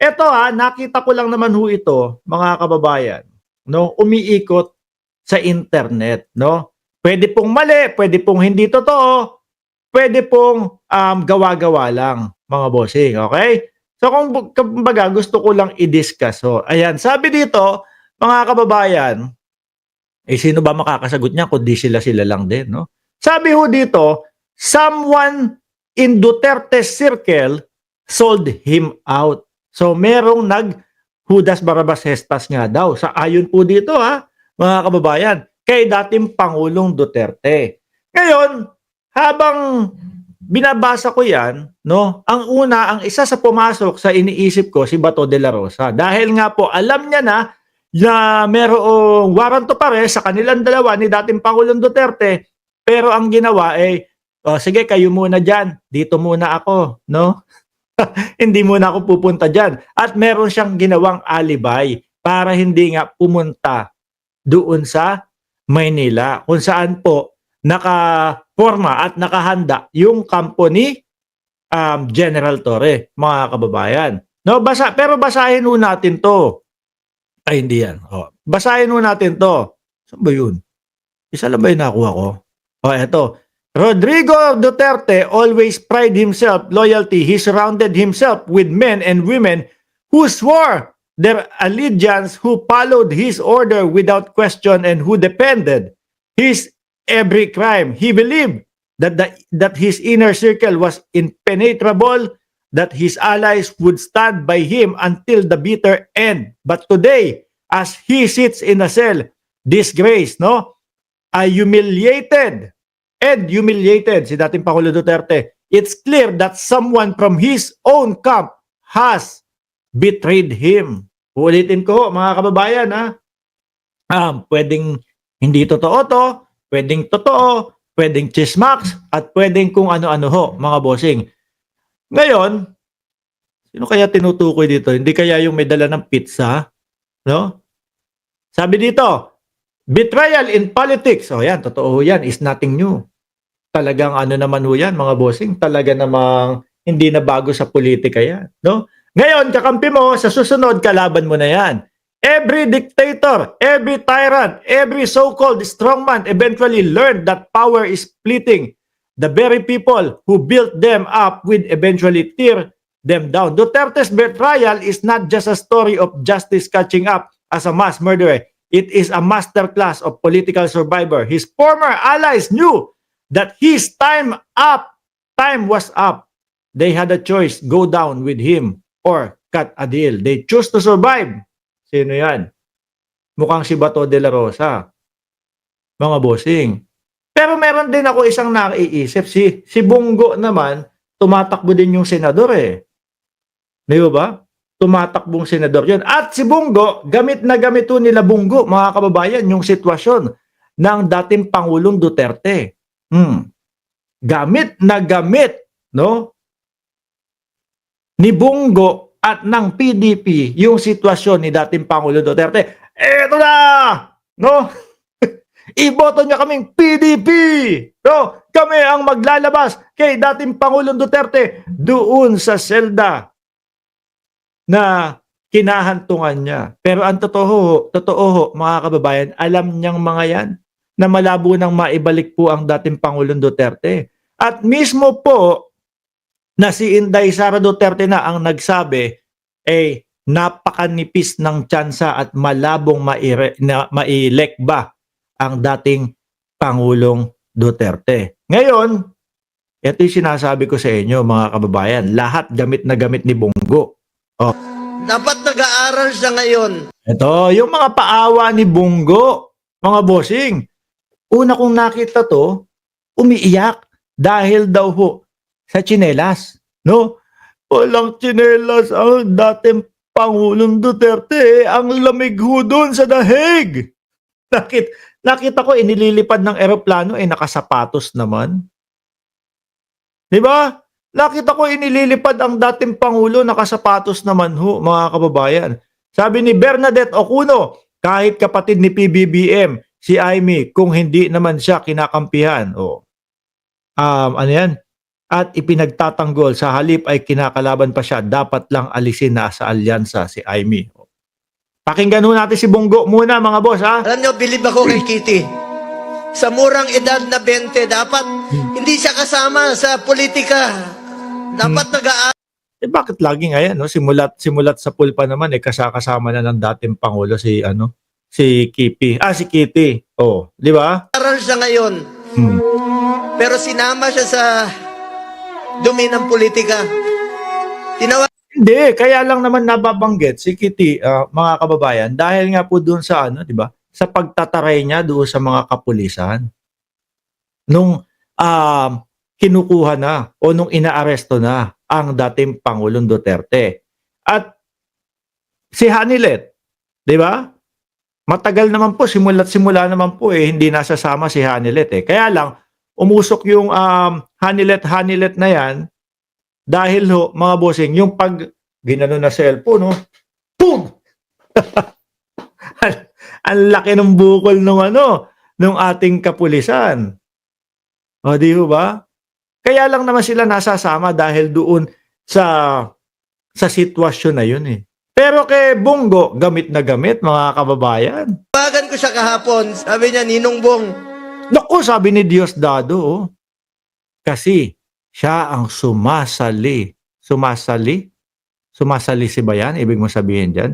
Eto nakita ko lang naman ho ito, mga kababayan, no? Umiikot sa internet, no? Pwede pong mali, pwede pong hindi totoo, pwede pong gawa-gawa lang, mga bossing, okay? So kung kumbaga gusto ko lang i-discuss ho. Ayan, sabi dito, mga kababayan, sino ba makakasagot niya kundi sila-sila lang din, no? Sabi ho dito, someone in Duterte's circle sold him out. So merong Judas Barabas Hestas nga daw. Sa ayon po dito mga kababayan, kay dating Pangulong Duterte. Ngayon, habang binabasa ko 'yan, no, ang isa sa pumasok sa iniisip ko si Bato de la Rosa. Dahil nga po alam niya na merong warrant of arrest sa kanilang dalawa ni dating Pangulong Duterte, pero ang ginawa sige kayo muna diyan, dito muna ako, no? Hindi muna ako pupunta diyan. At meron siyang ginawang alibay para hindi nga pumunta doon sa Maynila, kung saan po nakaporma at nakahanda yung kampo ni General Torre, mga kababayan. No, pero basahin ho natin 'to. Ay, hindi yan. Basahin ho natin 'to. Saan ba 'yun? Isa lang ba 'yung nakuha ko? Eto. Rodrigo Duterte always pride himself loyalty. He surrounded himself with men and women who swore their allegiance, who followed his order without question, and who defended his every crime. He believed that his inner circle was impenetrable, that his allies would stand by him until the bitter end. But today, as he sits in a cell, disgraced, humiliated si dating Pangulo Duterte, it's clear that someone from his own camp has betrayed him. Ulitin ko, mga kababayan, pwedeng hindi totoo to, pwedeng totoo, pwedeng chismax, at pwedeng kung ano-ano ho, mga bossing. Ngayon, sino kaya tinutukoy dito? Hindi kaya yung may dala ng pizza? No? Sabi dito, betrayal in politics. Yan, totoo yan, is nothing new. Talagang ano naman ho yan, mga bossing, talaga namang hindi na bago sa politika yan. No? Ngayon, kakampi mo, sa susunod, kalaban mo na yan. Every dictator, every tyrant, every so-called strongman eventually learned that power is fleeting. The very people who built them up will eventually tear them down. Duterte's betrayal is not just a story of justice catching up as a mass murderer. It is a masterclass of political survivor. His former allies knew that his time was up. They had a choice, go down with him or cut a deal. They choose to survive. Sino yan? Mukhang si Bato de la Rosa. Mga bossing. Pero meron din ako isang naiisip. Si Bongo naman, tumatakbo din yung senador Di ba? Tumatakbong senador yun. At si Bongo, gamit na gamit nila Bongo, mga kababayan, yung sitwasyon ng dating Pangulong Duterte. Gamit na gamit, no? Ni Bongo at ng PDP yung sitwasyon ni dating Pangulo Duterte. Eto na! No? Iboto niya kaming PDP! No? Kami ang maglalabas kay dating Pangulong Duterte doon sa selda na kinahantungan niya. Pero ang totoo mga kababayan, alam niyang mga yan na malabo nang maibalik po ang dating Pangulong Duterte. At mismo po na si Inday Sara Duterte na ang nagsabi, napakanipis ng tsansa at malabong mailek ba ang dating Pangulong Duterte. Ngayon, ito yung sinasabi ko sa inyo mga kababayan, lahat gamit na gamit ni Bongo. Dapat nag-aaral siya ngayon. Ito, yung mga paawa ni Bongo, mga bossing. Una kong nakita to, umiiyak dahil daw sa tsinelas, no? Walang tsinelas ang dating Pangulong Duterte, ang lamig ho doon sa dahig. Nakita ko inililipad ng eroplano nakasapatos naman. 'Di ba? Nakita ko inililipad ang dating Pangulo nakasapatos naman ho, mga kababayan. Sabi ni Bernadette Ocuno, kahit kapatid ni PBBM, si Amy, kung hindi naman siya kinakampihan. Ano yan? at ipinagtatanggol sa halip ay kinakalaban pa siya, dapat lang alisin na sa alyansa si Amy. Pakinggan ho natin si Bongo muna mga boss ha. Alam nyo, bilib ako kay Kitty. Sa murang edad na 20, dapat hindi siya kasama sa politika. Dapat nag-aaral. Bakit lagi nga yan, no? Simulat sa pool pa naman kasama na ng dating pangulo si si Kitty. Oh, di ba? siya ngayon. Pero sinama siya sa dumi ng politika. Tinawag Hindi, kaya lang naman nababanggit si Kitty, mga kababayan, dahil nga po doon sa di ba? Sa pagtataray niya doon sa mga kapulisan. Nung kinukuha na o nung inaaresto na ang dating Pangulong Duterte. At si Hanilet, di ba? Matagal naman po, simula naman po hindi nasasama si Hanilet eh. Kaya lang, umusok yung Hanilet na yan dahil mga bossing, yung pag ginano na cellphone, boom! Ang laki ng bukol nung ating kapulisan. O, di ba? Kaya lang naman sila nasasama dahil doon sa sitwasyon na yun eh. Pero kay Bongo, gamit na gamit, mga kababayan. Tawagan ko siya kahapon. Sabi niya, Ninong Bong. Naku, sabi ni Diosdado, kasi siya ang sumasali. Sumasali si Bayan, ibig mo sabihin dyan.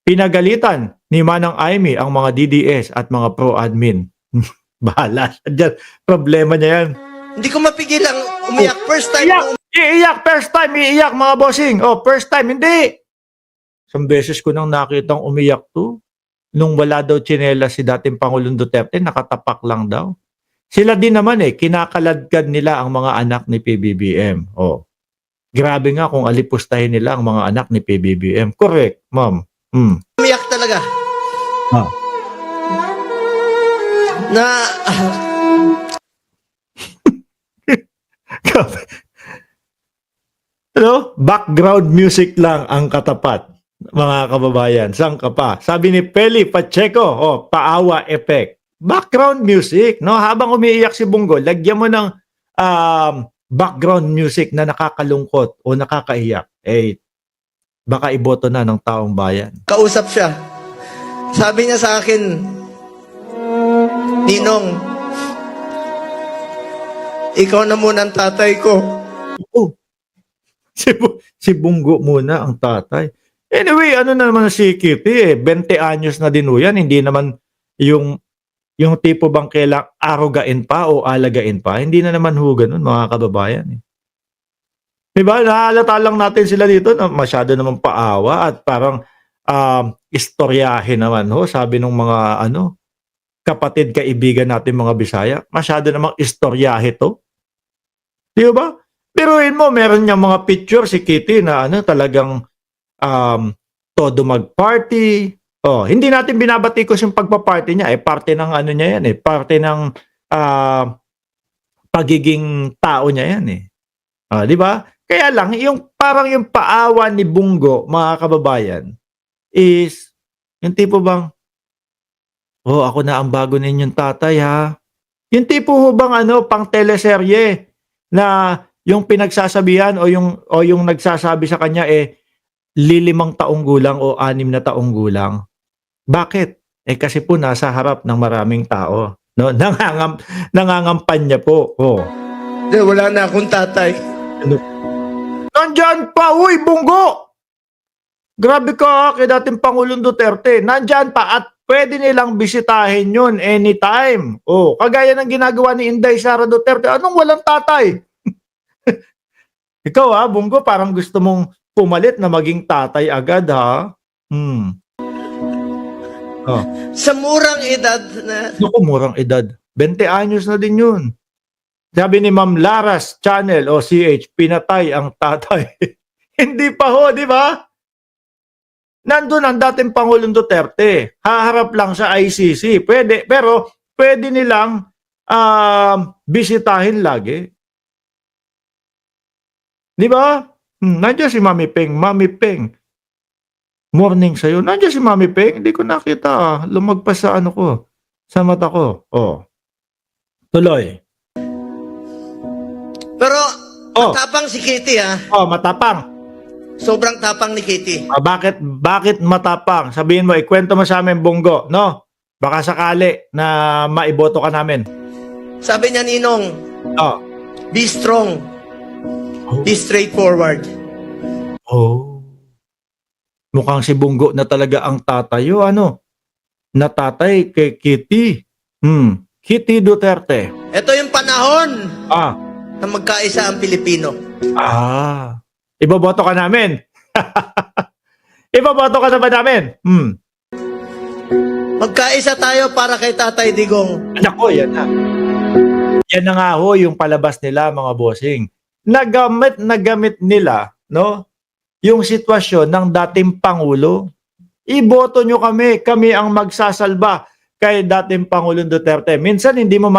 Pinagalitan ni Manang Amy ang mga DDS at mga pro-admin. Bahala siya dyan. Problema niya yan. Hindi ko mapigilang umiyak. First time ko Iiyak. First time, iiyak mga bossing. First time, hindi. Isang beses ko nang nakitang umiyak to. Nung wala daw tsinela si dating Pangulong Duterte, nakatapak lang daw. Sila din naman kinakaladkad nila ang mga anak ni PBBM. Grabe nga kung alipustahin nila ang mga anak ni PBBM. Correct, ma'am. umiyak talaga. Na Background music lang ang katapat, mga kababayan. Saan ka pa? Sabi ni Peli Pacheco, paawa effect. Background music, no? Habang umiiyak si Bongo, lagyan mo ng background music na nakakalungkot o nakakaiyak. Baka iboto na ng taong bayan. kausap siya. Sabi niya sa akin, Ninong, ikaw na muna ang tatay ko. Si Bongo muna ang tatay. Anyway, ano na naman si Kitty 20 anyos na din yan. Hindi naman yung tipo bang kailang arugain pa o alagain pa. Hindi na naman ganun, mga kababayan. Diba? Nahalata lang natin sila dito na masyado naman paawa at parang istoryahin naman. Sabi ng mga kapatid, kaibigan natin mga Bisaya, masyado namang istoryahe to. Di ba? Biruin mo, meron niyang mga picture si Kitty na talagang todo mag-party. Hindi natin binabatikos yung pagpa-party niya. Parte ng niya yan. Parte ng pagiging tao niya yan. Di ba? Kaya lang, parang yung paawa ni Bongo, mga kababayan, is yung tipo bang, ako na ang bago ninyong tatay ha. Yung tipo bang pang teleserye na yung pinagsasabihan o yung nagsasabi sa kanya 5 taong gulang o 6 na taong gulang. Bakit? Kasi po nasa harap ng maraming tao. No? Nangangampanya po. Wala na akong tatay. Nandyan pa, Bongo! Grabe ka kay dating Pangulong Duterte. Nandyan pa at pwede nilang bisitahin yun anytime. Kagaya ng ginagawa ni Inday Sara Duterte. Anong walang tatay? Ikaw Bongo, parang gusto mong pumalit na maging tatay agad ha? Sa murang edad na Naku, murang edad. 20 anyos na din yun. Sabi ni Ma'am Laras Channel o CH, pinatay ang tatay. Hindi pa di ba? Nandun ang dating Pangulong Duterte. Haharap lang sa ICC. Pwede, pero pwede nilang bisitahin lagi. Di ba? Nandiyan si Mami Peng. Mami Peng. Morning sa'yo. Nandiyan si Mami Peng. Hindi ko nakita. Lumagpas sa ko. Sa mata ko. Tuloy. Pero Oh, Matapang si Kitty, ha? matapang. Sobrang tapang ni Kitty. Bakit matapang? Sabihin mo, ikwento mo sa amin, Bunggo, no? Baka sakali na maiboto ka namin. Sabi niya, Ninong, Oh. be strong. Be straightforward. Oh. Mukhang si Bunggo na talaga ang tatayo, ano? Na tatay kay Kitty. Kitty Duterte. Ito yung panahon Ah. na magkaisa ang Pilipino. Iboboto ka namin. Iboboto ka na ba namin? Magkaisa tayo para kay Tatay Digong. Anak ko, yan na. Yan na nga ho yung palabas nila, mga bossing. Nagamit nila, no? Yung sitwasyon ng dating Pangulo. Iboto nyo kami ang magsasalba kay dating Pangulong Duterte. Minsan hindi mo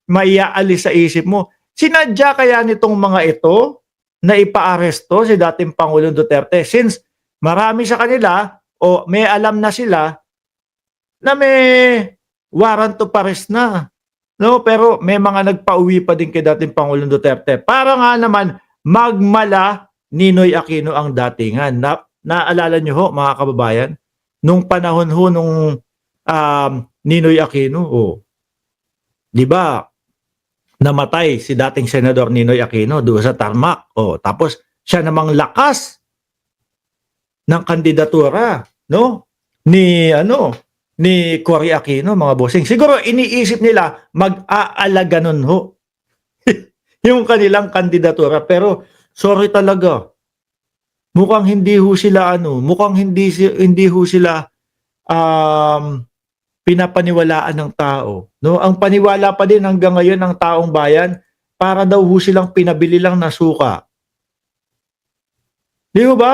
maiaalis sa isip mo. Sinadya kaya nitong mga ito na ipaaresto si dating Pangulong Duterte since marami sa kanila o may alam na sila na may warrant of arrest na. No, pero may mga nagpauwi pa din kay dating Pangulong Duterte. Para nga naman magmala Ninoy Aquino ang datingan. Naalala nyo ho, mga kababayan, nung panahon ho nung Ninoy Aquino, di ba, namatay si dating Senador Ninoy Aquino doon sa tarmac. Tapos siya namang lakas ng kandidatura, no? Ni Cory Aquino, mga bossing. Siguro iniisip nila mag-aalaga nun ho yung kanilang kandidatura, pero sorry talaga. Mukhang hindi ho sila hindi ho sila pinapaniwalaan ng tao, no? Ang paniwala pa din hanggang ngayon ng taong bayan para daw ho silang pinabili lang na suka. Di ho ba?